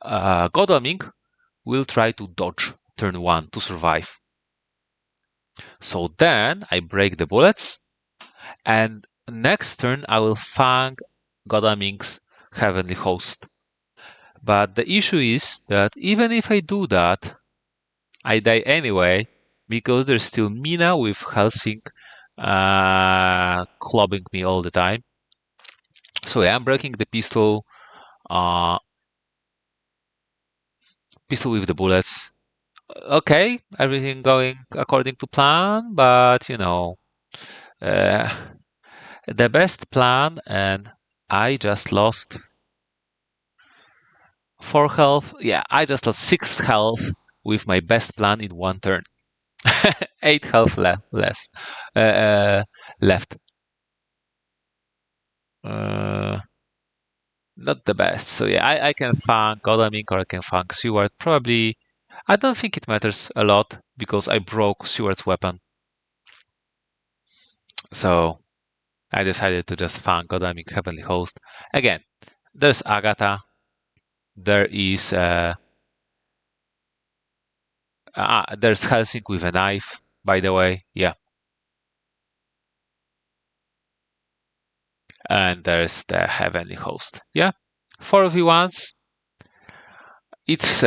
Godalming will try to dodge turn 1 to survive. So then I break the bullets, and next turn I will fang Godalming's Heavenly Host. But the issue is that even if I do that, I die anyway because there's still Mina with Helsing clubbing me all the time. So yeah, I'm breaking the pistol with the bullets. Okay, everything going according to plan, but the best plan, and I just lost 4 health. Yeah, I just lost 6 health with my best plan in one turn. 8 health left. Not the best. So yeah, I can funk Godalming or I can funk Seward. Probably, I don't think it matters a lot because I broke Seward's weapon. So I decided to just funk Godalming Heavenly Host. Again, there's Agatha. There is there's Helsing with a knife, by the way. Yeah. And there's the Heavenly Host. Yeah. 4v1s. It's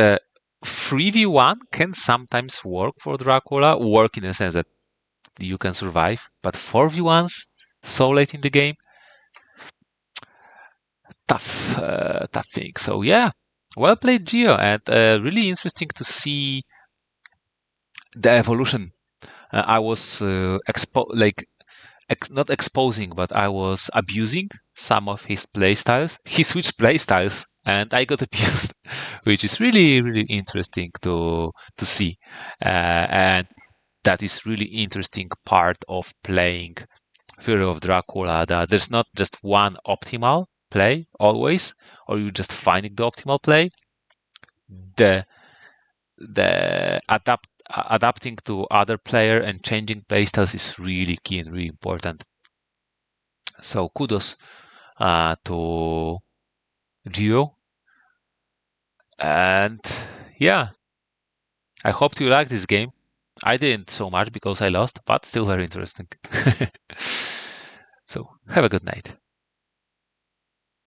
3v1 can sometimes work for Dracula, work in the sense that you can survive, but 4v1s so late in the game, tough thing. So yeah, well played, Gio, and really interesting to see the evolution. I was not exposing, but I was abusing some of his playstyles. He switched playstyles, and I got abused, which is really interesting to see. And that is really interesting part of playing Fury of Dracula. That there's not just one optimal play always, or you just finding the optimal play. The adapting to other player and changing playstyles is really key and really important. So kudos to Gio. And yeah, I hope you like this game. I didn't so much because I lost, but still very interesting. So have a good night.